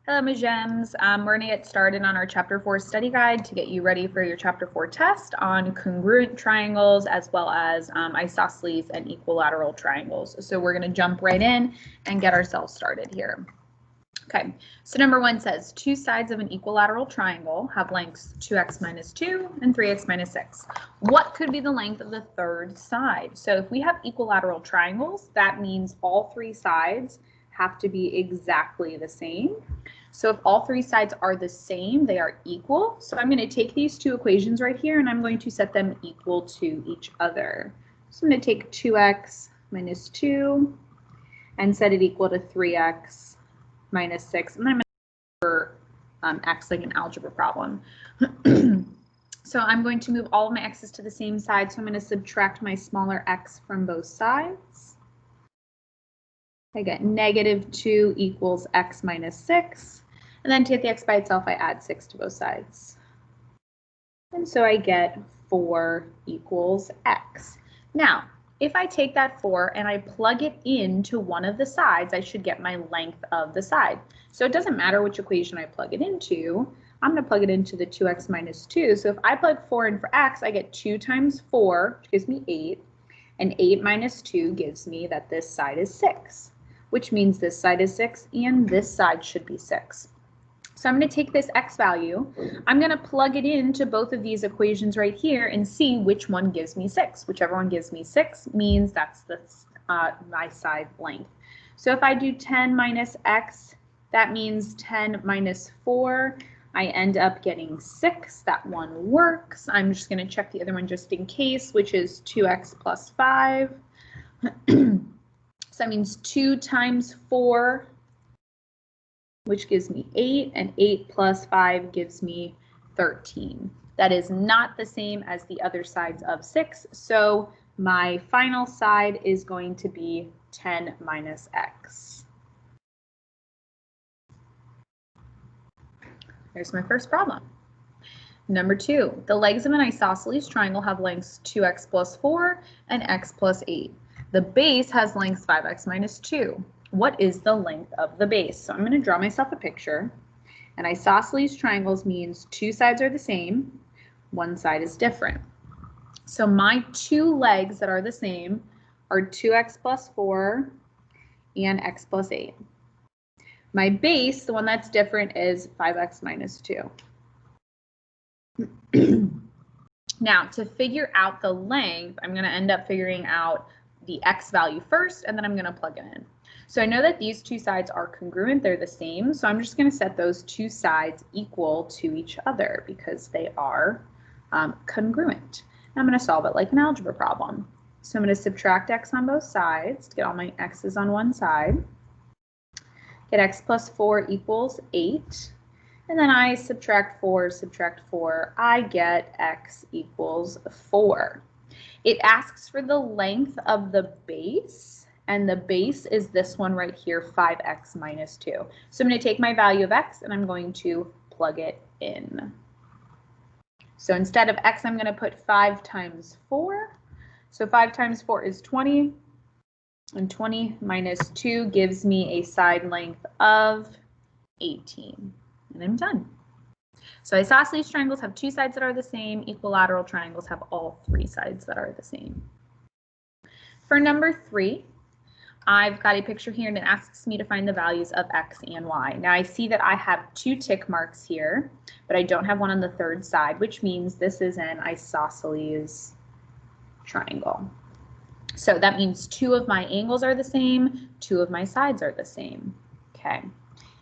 Hello, my gems. We're going to get started on our Chapter 4 study guide to get you ready for your Chapter 4 test on congruent triangles as well as isosceles and equilateral triangles. So we're going to jump right in and get ourselves started here. Okay, so number 1 says 2 sides of an equilateral triangle have lengths 2x minus 2 and 3x minus 6. What could be the length of the third side? So if we have equilateral triangles, that means all 3 sides have to be exactly the same. So if all 3 sides are the same, they are equal. So I'm going to take these 2 equations right here and I'm going to set them equal to each other. So I'm going to take 2x minus 2 and set it equal to 3x minus 6. And then I'm going to for x like an algebra problem. So I'm going to move all of my x's to the same side. So I'm going to subtract my smaller x from both sides. I get negative 2 equals x minus 6. And then to get the x by itself, I add 6 to both sides. And so I get 4 equals x. Now, if I take that 4 and I plug it into one of the sides, I should get my length of the side. So it doesn't matter which equation I plug it into. I'm going to plug it into the 2x minus 2. So if I plug 4 in for x, I get 2 times 4, which gives me 8. And 8 minus 2 gives me that this side is 6, which means this side is 6 and this side should be 6. So I'm going to take this x value, I'm going to plug it into both of these equations right here and see which one gives me 6. Whichever one gives me 6 means that's the my side length. So if I do 10 minus x, that means 10 minus 4. I end up getting 6. That one works. I'm just going to check the other one just in case, which is 2x plus 5. So that means 2 times 4, which gives me 8, and 8 plus 5 gives me 13. That is not the same as the other sides of 6, so my final side is going to be 10 minus x. Here's my first problem. Number 2, the legs of an isosceles triangle have lengths 2x plus 4 and x plus 8. The base has lengths 5x minus 2. What is the length of the base? So I'm going to draw myself a picture. An isosceles triangles means 2 sides are the same, 1 side is different. So my 2 legs that are the same are 2x plus 4 and x plus 8. My base, the one that's different, is 5x minus 2. Now, to figure out the length, I'm going to end up figuring out the x value first, and then I'm going to plug it in. So I know that these 2 sides are congruent, they're the same, so I'm just going to set those 2 sides equal to each other because they are congruent. And I'm going to solve it like an algebra problem. So I'm going to subtract x on both sides to get all my x's on one side. Get x plus 4 equals 8. And then I subtract 4, I get x equals 4. It asks for the length of the base. And the base is this one right here, 5x minus 2. So I'm going to take my value of x and I'm going to plug it in. So instead of x, I'm going to put 5 times 4. So 5 times 4 is 20. And 20 minus 2 gives me a side length of 18. And I'm done. So isosceles triangles have 2 sides that are the same. Equilateral triangles have all 3 sides that are the same. For number 3, I've got a picture here and it asks me to find the values of x and y. Now I see that I have 2 tick marks here, but I don't have one on the third side, which means this is an isosceles triangle. So that means 2 of my angles are the same, 2 of my sides are the same. Okay.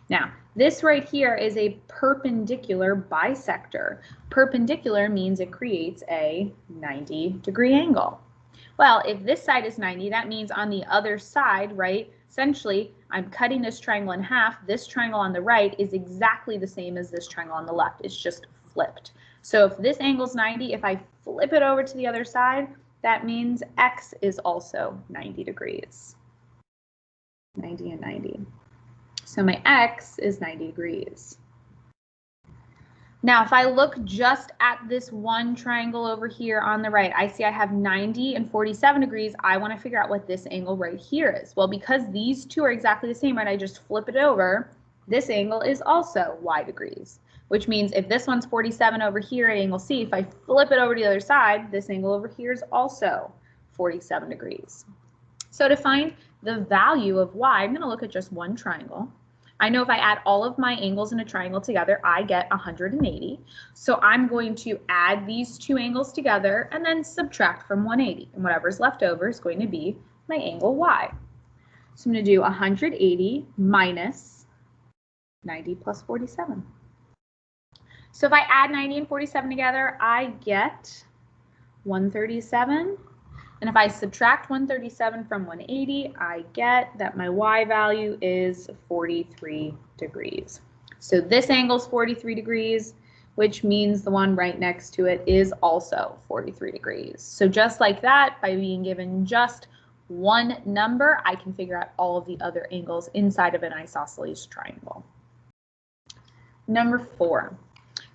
Now, this right here is a perpendicular bisector. Perpendicular means it creates a 90-degree angle. Well, if this side is 90, that means on the other side, right, essentially, I'm cutting this triangle in half. This triangle on the right is exactly the same as this triangle on the left. It's just flipped. So if this angle is 90, if I flip it over to the other side, that means x is also 90 degrees. 90 and 90. So my x is 90 degrees. Now, if I look just at this one triangle over here on the right, I see I have 90 and 47 degrees. I want to figure out what this angle right here is. Well, because these 2 are exactly the same, right, I just flip it over. this angle is also y degrees, which means if this one's 47 over here at angle C, if I flip it over to the other side, this angle over here is also 47 degrees. So to find the value of y, I'm going to look at just one triangle. I know if I add all of my angles in a triangle together, I get 180. So I'm going to add these two angles together and then subtract from 180. And whatever's left over is going to be my angle y. So I'm going to do 180 minus 90 plus 47. So if I add 90 and 47 together, I get 137. And if I subtract 137 from 180, I get that my y value is 43 degrees. So this angle is 43 degrees, which means the one right next to it is also 43 degrees. So just like that, by being given just one number, I can figure out all of the other angles inside of an isosceles triangle. Number 4.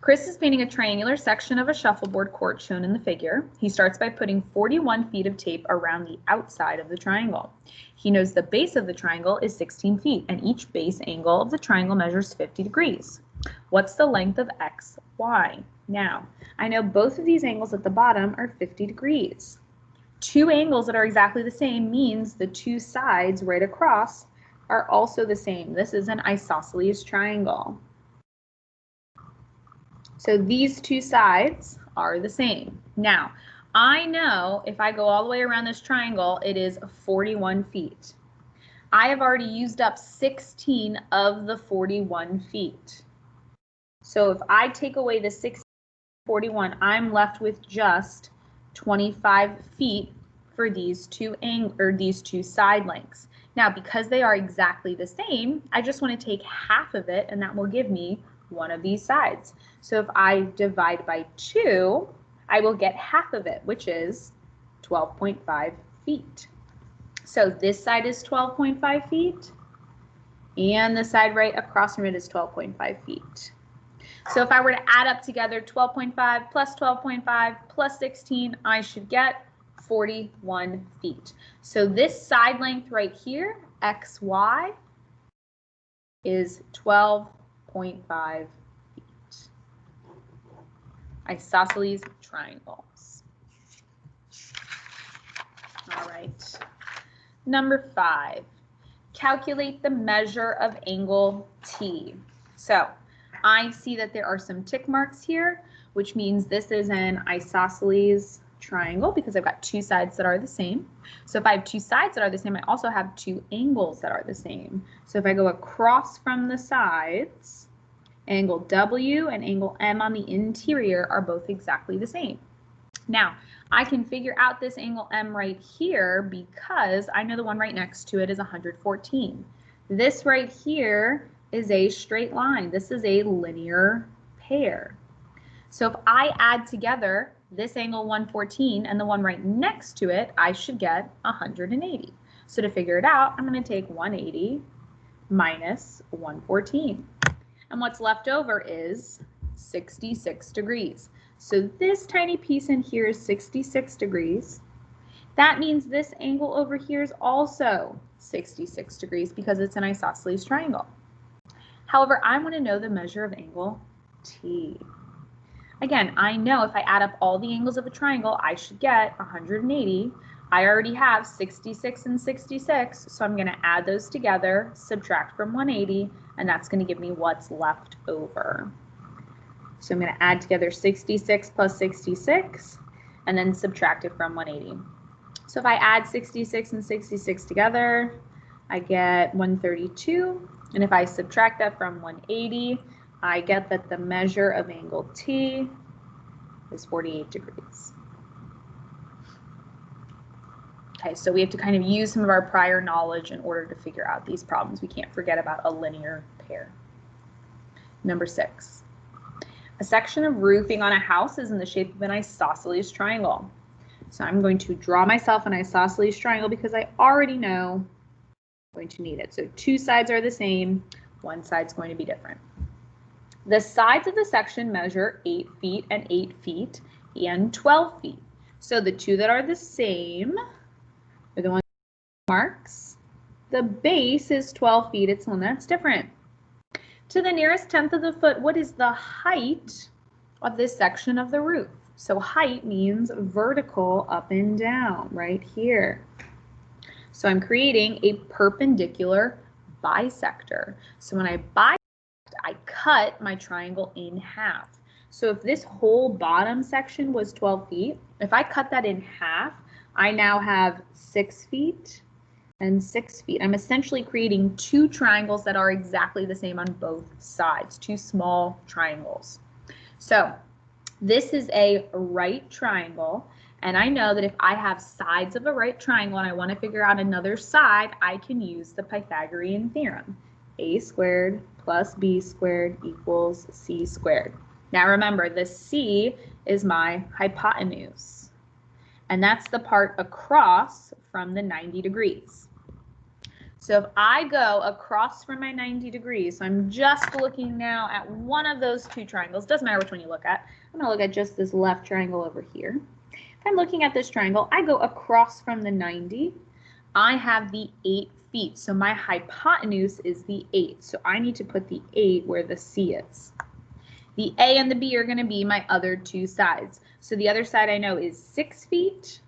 Chris is painting a triangular section of a shuffleboard court shown in the figure. He starts by putting 41 feet of tape around the outside of the triangle. He knows the base of the triangle is 16 feet and each base angle of the triangle measures 50 degrees. What's the length of x, y? Now, I know both of these angles at the bottom are 50 degrees. Two angles that are exactly the same means the two sides right across are also the same. This is an isosceles triangle. So these two sides are the same. Now, I know if I go all the way around this triangle, it is 41 feet. I have already used up 16 of the 41 feet. So if I take away the 16, 41, I'm left with just 25 feet for these two side lengths. Now, because they are exactly the same, I just want to take half of it, and that will give me one of these sides. So if I divide by 2, I will get half of it, which is 12.5 feet. So this side is 12.5 feet, and the side right across from it is 12.5 feet. So if I were to add up together 12.5 plus 12.5 plus 16, I should get 41 feet. So this side length right here, xy, is 12.5 feet. Isosceles triangles. All right. Number 5, calculate the measure of angle T. So I see that there are some tick marks here, which means this is an isosceles triangle because I've got two sides that are the same. So if I have two sides that are the same, I also have two angles that are the same. So if I go across from the sides, angle W and angle M on the interior are both exactly the same. Now, I can figure out this angle M right here because I know the one right next to it is 114. This right here is a straight line. This is a linear pair. So if I add together this angle 114 and the one right next to it, I should get 180. So to figure it out, I'm going to take 180 minus 114. And what's left over is 66 degrees. So this tiny piece in here is 66 degrees. That means this angle over here is also 66 degrees because it's an isosceles triangle. However, I want to know the measure of angle T. Again, I know if I add up all the angles of a triangle, I should get 180. I already have 66 and 66, so I'm going to add those together, subtract from 180, and that's going to give me what's left over. So I'm going to add together 66 plus 66, and then subtract it from 180. So if I add 66 and 66 together, I get 132, and if I subtract that from 180, I get that the measure of angle T is 48 degrees. Okay, so we have to kind of use some of our prior knowledge in order to figure out these problems. We can't forget about a linear pair. Number 6. A section of roofing on a house is in the shape of an isosceles triangle. So I'm going to draw myself an isosceles triangle because I already know I'm going to need it. So two sides are the same, one side's going to be different. The sides of the section measure 8 feet and 8 feet and 12 feet. So the two that are the same are the ones with marks. The base is 12 feet. It's one that's different. To the nearest tenth of the foot, what is the height of this section of the roof? So height means vertical up and down right here. So I'm creating a perpendicular bisector. So when I bisect, I cut my triangle in half. So if this whole bottom section was 12 feet, if I cut that in half, I now have 6 feet and 6 feet. I'm essentially creating two triangles that are exactly the same on both sides, two small triangles. So this is a right triangle, and I know that if I have sides of a right triangle and I want to figure out another side, I can use the Pythagorean theorem. A squared plus b squared equals c squared. Now remember, the c is my hypotenuse, and that's the part across from the 90 degrees. So if I go across from my 90 degrees, so I'm just looking now at one of those two triangles, doesn't matter which one you look at, I'm going to look at just this left triangle over here. If I'm looking at this triangle, I go across from the 90, I have the 8 feet, so my hypotenuse is the 8, so I need to put the 8 where the C is. The A and the B are going to be my other two sides. So the other side I know is 6 feet.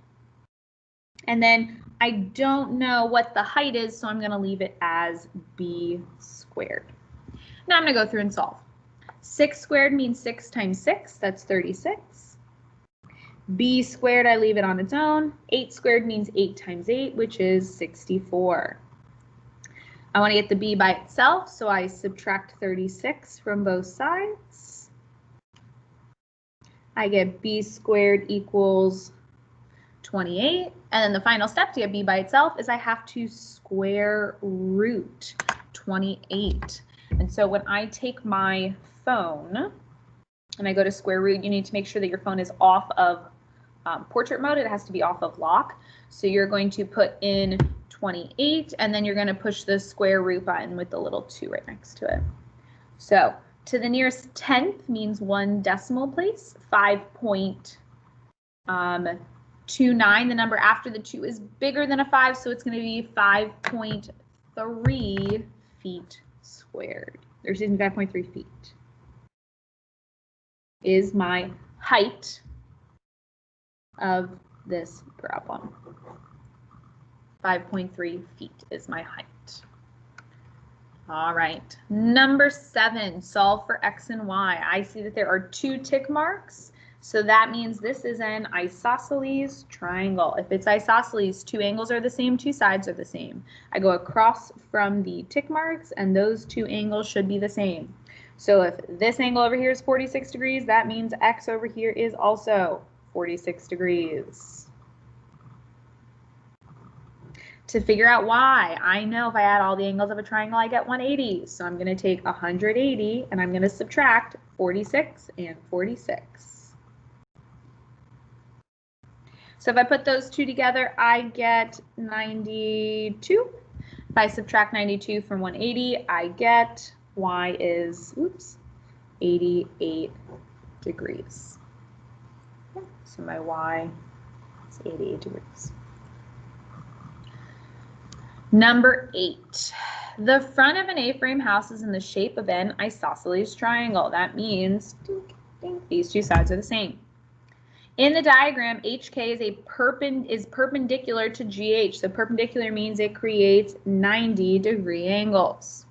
And then I don't know what the height is, so I'm going to leave it as b squared. Now I'm going to go through and solve. 6 squared means 6 times 6, that's 36. B squared, I leave it on its own. 8 squared means 8 times 8, which is 64. I want to get the b by itself, so I subtract 36 from both sides. I get b squared equals 28, and then the final step to get b by itself is I have to square root 28. And so when I take my phone and I go to square root, you need to make sure that your phone is off of portrait mode. It has to be off of lock. So you're going to put in 28, and then you're going to push the square root button with the little 2 right next to it. So to the nearest tenth means 1 decimal place. 5.29, the number after the 2 is bigger than a 5, so it's going to be 5.3 feet squared. Or excuse me, 5.3 feet is my height of this problem. 5.3 feet is my height. All right, number 7, solve for x and y. I see that there are 2 tick marks, so that means this is an isosceles triangle. If it's isosceles, 2 angles are the same, 2 sides are the same. I go across from the tick marks, and those 2 angles should be the same. So if this angle over here is 46 degrees, that means x over here is also 46 degrees. To figure out y, I know if I add all the angles of a triangle, I get 180. So I'm going to take 180 and I'm going to subtract 46 and 46. So if I put those two together, I get 92. If I subtract 92 from 180, I get y is, 88 degrees. Okay, so my y is 88 degrees. Number 8, the front of an A-frame house is in the shape of an isosceles triangle. That means these 2 sides are the same. In the diagram, HK is perpendicular to GH. So perpendicular means it creates 90-degree angles.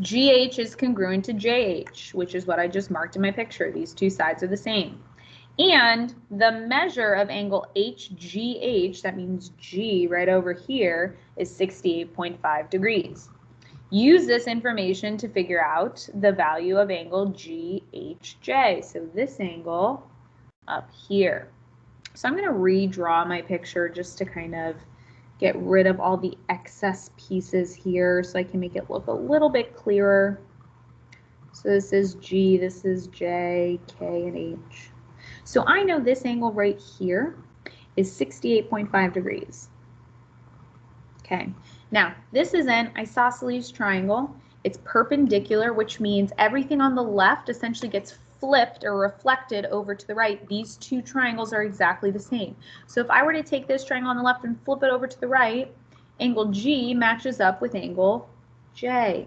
GH is congruent to JH, which is what I just marked in my picture. These 2 sides are the same. And the measure of angle HGH, that means G right over here, is 68.5 degrees. Use this information to figure out the value of angle GHJ. So this angle up here. So I'm going to redraw my picture just to kind of get rid of all the excess pieces here so I can make it look a little bit clearer. So this is G, this is J, K, and H. So I know this angle right here is 68.5 degrees. Okay, now this is an isosceles triangle. It's perpendicular, which means everything on the left essentially gets flipped or reflected over to the right. These 2 triangles are exactly the same. So if I were to take this triangle on the left and flip it over to the right, angle G matches up with angle J.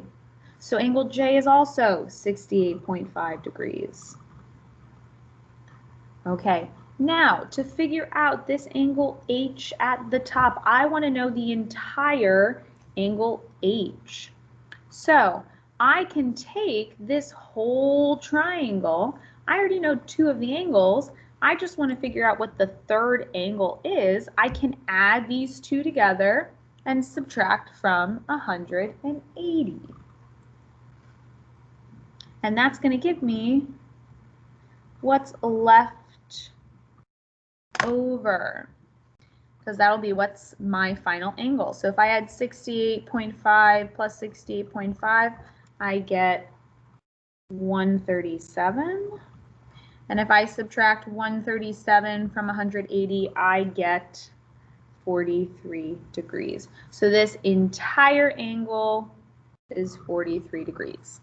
So angle J is also 68.5 degrees. Okay, now to figure out this angle H at the top, I want to know the entire angle H. So I can take this whole triangle. I already know two of the angles. I just want to figure out what the third angle is. I can add these two together and subtract from 180. And that's going to give me what's left over, because that'll be what's my final angle. So if I add 68.5 plus 68.5, I get 137. And if I subtract 137 from 180, I get 43 degrees. So this entire angle is 43 degrees.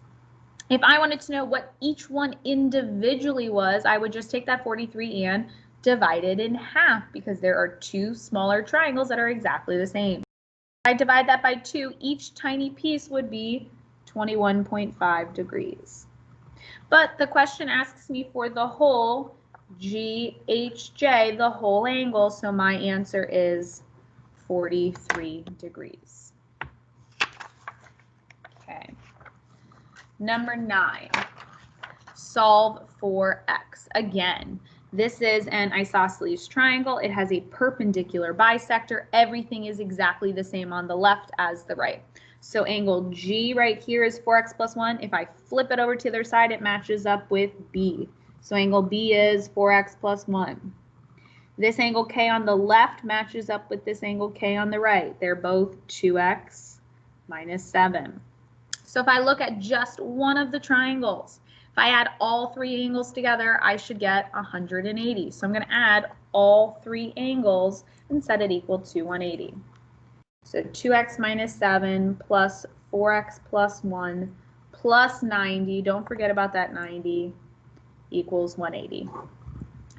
If I wanted to know what each one individually was, I would just take that 43 and divide it in half, because there are two smaller triangles that are exactly the same. If I divide that by 2, each tiny piece would be 21.5 degrees. But the question asks me for the whole GHJ, the whole angle, so my answer is 43 degrees. Okay. Number 9, solve for x. Again, this is an isosceles triangle. It has a perpendicular bisector. Everything is exactly the same on the left as the right. So angle G right here is 4x plus 1. If I flip it over to the other side, it matches up with B. So angle B is 4x plus 1. This angle K on the left matches up with this angle K on the right. They're both 2x minus 7. So if I look at just one of the triangles, if I add all three angles together, I should get 180. So I'm going to add all three angles and set it equal to 180. So 2x minus 7 plus 4x plus 1 plus 90, don't forget about that 90, equals 180.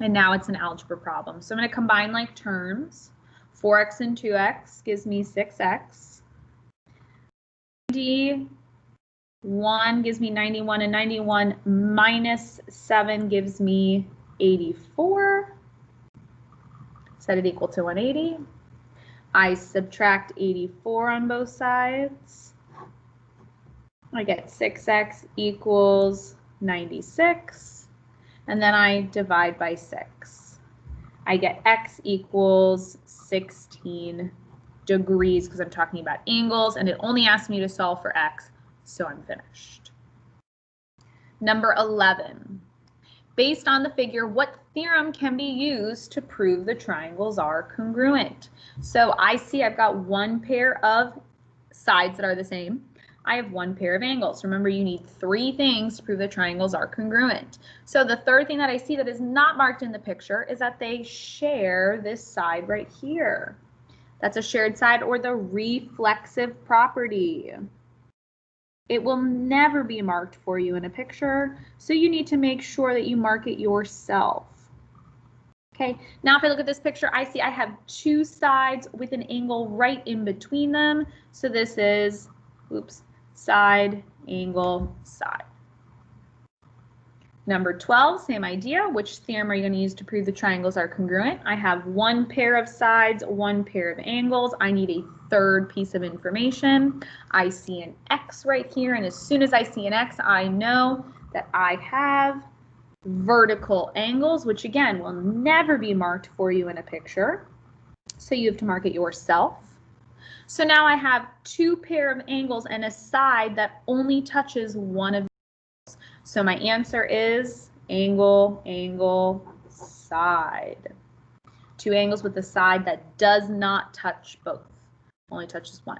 And now it's an algebra problem. So I'm going to combine like terms. 4x and 2x gives me 6x. 91 gives me 91, and 91 minus 7 gives me 84. Set it equal to 180. I subtract 84 on both sides. I get 6x equals 96. And then I divide by 6. I get x equals 16 degrees, because I'm talking about angles, and it only asks me to solve for x. So I'm finished. Number 11. Based on the figure, what theorem can be used to prove the triangles are congruent? So I see I've got one pair of sides that are the same. I have one pair of angles. Remember, you need 3 things to prove the triangles are congruent. So the third thing that I see that is not marked in the picture is that they share this side right here. That's a shared side, or the reflexive property. It will never be marked for you in a picture, so you need to make sure that you mark it yourself. Okay, now if I look at this picture, I see I have 2 sides with an angle right in between them. So this is, oops, side, angle, side. Number 12, same idea. Which theorem are you going to use to prove the triangles are congruent? I have one pair of sides, one pair of angles. I need a third piece of information. I see an x right here, and as soon as I see an x, I know that I have vertical angles, which again will never be marked for you in a picture. So you have to mark it yourself. So now I have 2 pair of angles and a side that only touches one of. So my answer is angle, angle, side. 2 angles with a side that does not touch both, only touches one.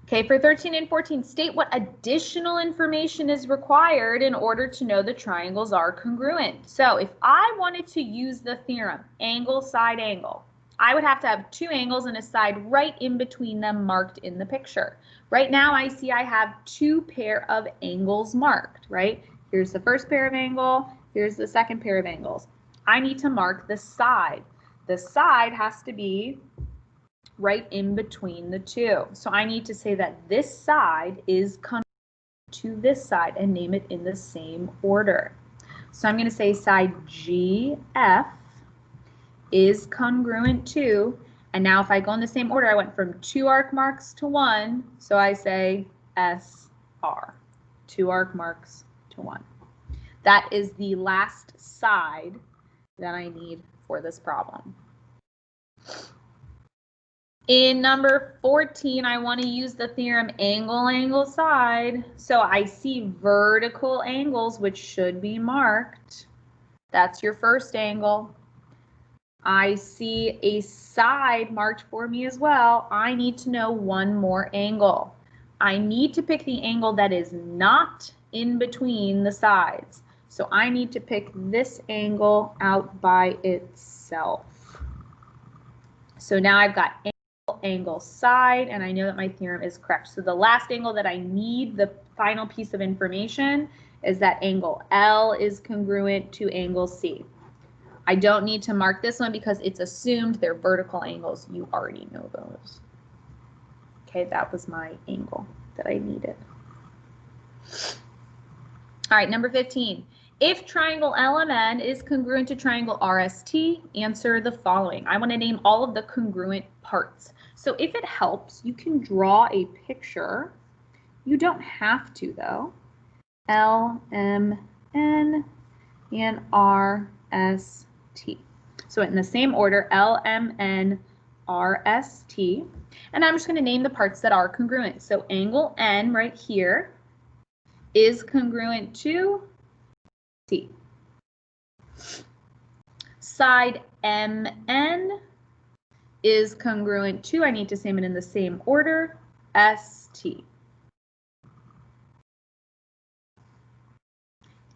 Okay, for 13 and 14, state what additional information is required in order to know the triangles are congruent. So if I wanted to use the theorem, angle, side, angle, I would have to have 2 angles and a side right in between them marked in the picture. Right now I see I have 2 pair of angles marked, right? Here's the first pair of angle, here's the second pair of angles. I need to mark the side. The side has to be right in between the two. So I need to say that this side is congruent to this side and name it in the same order. So I'm going to say side GF is congruent to, and now if I go in the same order, I went from 2 arc marks to 1, so I say SR, 2 arc marks to 1. That is the last side that I need for this problem. In number 14, I want to use the theorem angle, angle, side. So I see vertical angles, which should be marked. That's your first angle. I see a side marked for me as well. I need to know one more angle. I need to pick the angle that is not in between the sides. So I need to pick this angle out by itself. So now I've got angle, angle, side, and I know that my theorem is correct. So the last angle that I need, the final piece of information, is that angle L is congruent to angle C. I don't need to mark this one because it's assumed they're vertical angles. You already know those. Okay, that was my angle that I needed. All right, number 15. If triangle LMN is congruent to triangle RST, answer the following. I want to name all of the congruent parts. So if it helps, you can draw a picture. You don't have to, though. LMN and RST. So in the same order, LMN, RST. And I'm just going to name the parts that are congruent. So angle N right here is congruent to T. Side MN is congruent to, I need to say it in the same order, ST.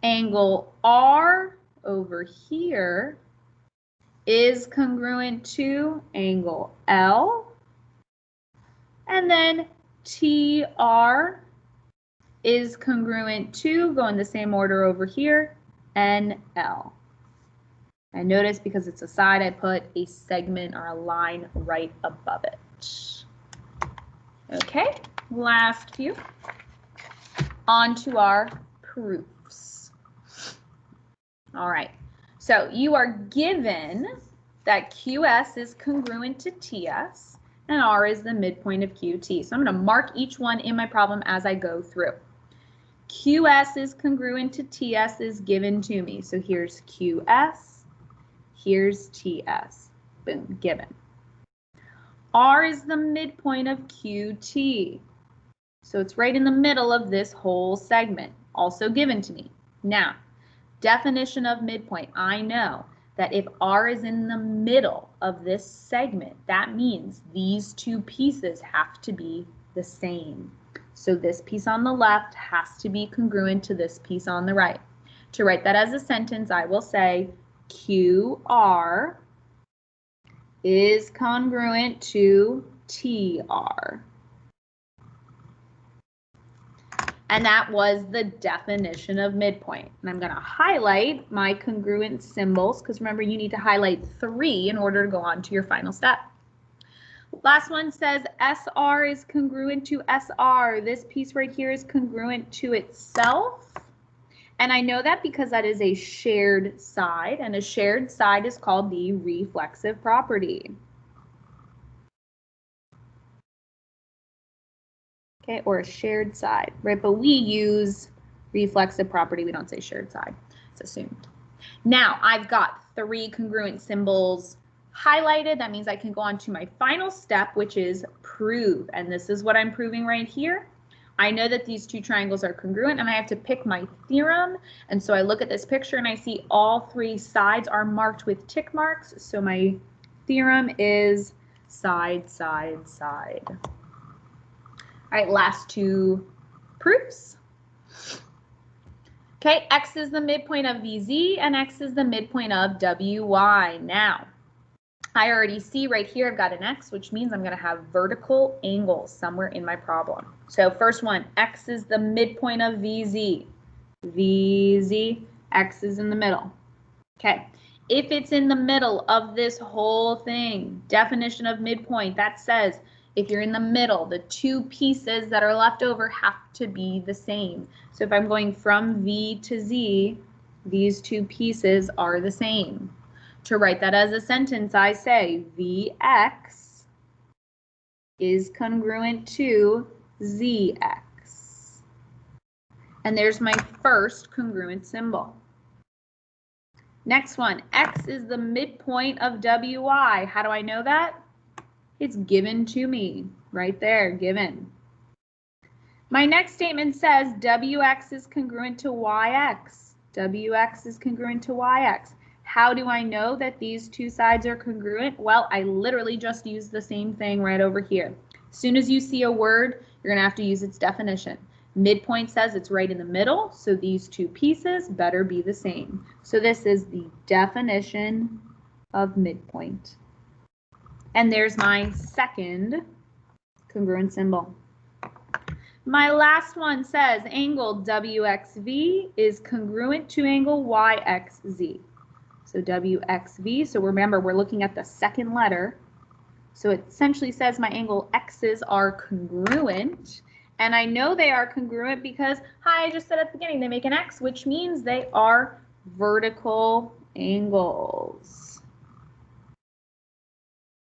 Angle R over here is congruent to angle L. And then TR is congruent to, go in the same order over here, NL. And notice because it's a side, I put a segment or a line right above it. Okay, last few. On to our proofs. All right, so you are given that QS is congruent to TS and R is the midpoint of QT. So I'm going to mark each one in my problem as I go through. QS is congruent to TS is given to me. So here's QS, here's TS. Boom, given. R is the midpoint of QT. So it's right in the middle of this whole segment, also given to me. Now, definition of midpoint. I know that if R is in the middle of this segment, that means these two pieces have to be the same. So this piece on the left has to be congruent to this piece on the right. To write that as a sentence, I will say QR is congruent to TR. And that was the definition of midpoint. And I'm going to highlight my congruent symbols because remember you need to highlight 3 in order to go on to your final step. Last one says SR is congruent to SR. This piece right here is congruent to itself. And I know that because that is a shared side, and a shared side is called the reflexive property. Okay, or a shared side, right? But we use reflexive property. We don't say shared side. It's assumed. Now, I've got 3 congruent symbols highlighted. That means I can go on to my final step, which is prove. And this is what I'm proving right here. I know that these 2 triangles are congruent, and I have to pick my theorem. And so I look at this picture, and I see all 3 sides are marked with tick marks. So my theorem is side, side, side. All right, last 2 proofs. Okay, X is the midpoint of VZ and X is the midpoint of WY. Now, I already see right here I've got an X, which means I'm going to have vertical angles somewhere in my problem. So first one, X is the midpoint of VZ. VZ, X is in the middle. Okay, if it's in the middle of this whole thing, definition of midpoint, that says if you're in the middle, the two pieces that are left over have to be the same. So if I'm going from V to Z, these two pieces are the same. To write that as a sentence, I say Vx is congruent to Zx. And there's my first congruent symbol. Next one, X is the midpoint of WY. How do I know that? It's given to me, right there, given. My next statement says WX is congruent to YX. WX is congruent to YX. How do I know that these two sides are congruent? Well, I literally just used the same thing right over here. As soon as you see a word, you're going to have to use its definition. Midpoint says it's right in the middle, so these two pieces better be the same. So this is the definition of midpoint. And there's my second congruent symbol. My last one says angle WXV is congruent to angle YXZ. So WXV, so remember we're looking at the second letter. So it essentially says my angle X's are congruent. And I know they are congruent because, hi, I just said at the beginning, they make an X, which means they are vertical angles.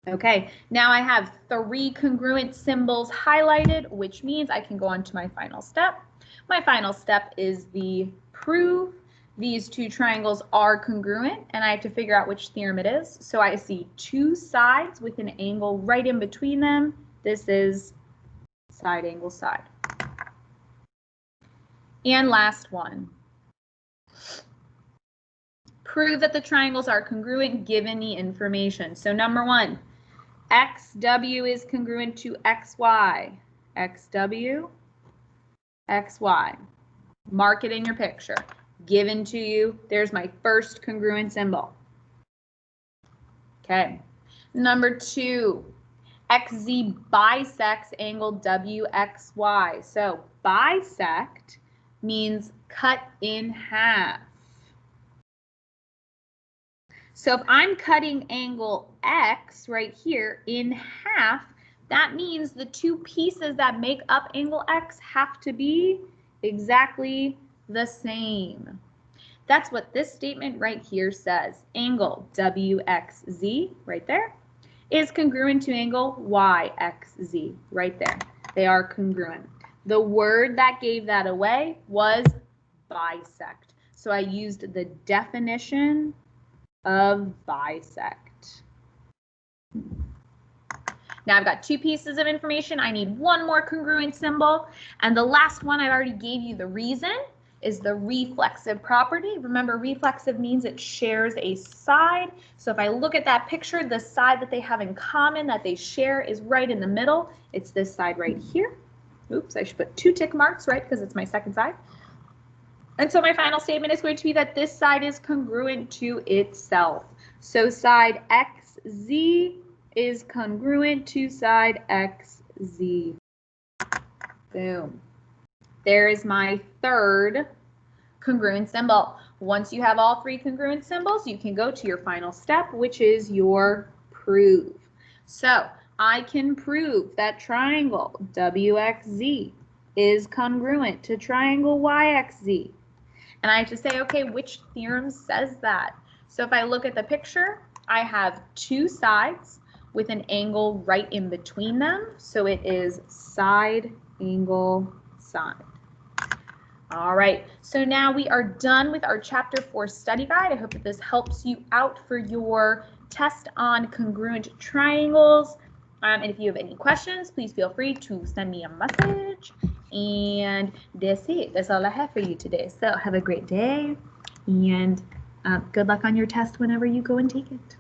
Okay, now I have 3 congruent symbols highlighted, which means I can go on to my final step. My final step is the prove these two triangles are congruent, and I have to figure out which theorem it is. So I see two sides with an angle right in between them. This is side angle side. And last one. Prove that the triangles are congruent given the information. So number 1, XW is congruent to XY. XW, XY. Mark it in your picture. Given to you, there's my first congruent symbol. Okay. Number 2, XZ bisects angle WXY. So bisect means cut in half. So if I'm cutting angle X right here in half, that means the two pieces that make up angle X have to be exactly the same. That's what this statement right here says. Angle WXZ right there is congruent to angle YXZ right there. They are congruent. The word that gave that away was bisect. So I used the definition of bisect. Now I've got 2 pieces of information. I need 1 more congruent symbol. And the last one I already gave you the reason is the reflexive property. Remember, reflexive means it shares a side. So if I look at that picture, the side that they have in common that they share is right in the middle. It's this side right here. Oops, I should put 2 tick marks, right, because it's my second side. And so my final statement is going to be that this side is congruent to itself. So side XZ is congruent to side XZ. Boom. There is my third congruent symbol. Once you have all 3 congruent symbols, you can go to your final step, which is your prove. So I can prove that triangle WXZ is congruent to triangle YXZ. And I have to say, okay, which theorem says that? So if I look at the picture, I have 2 sides with an angle right in between them. So it is side angle side. All right, so now we are done with our Chapter 4 study guide. I hope that this helps you out for your test on congruent triangles. And if you have any questions, please feel free to send me a message. And that's it. That's all I have for you today. So have a great day, and good luck on your test whenever you go and take it.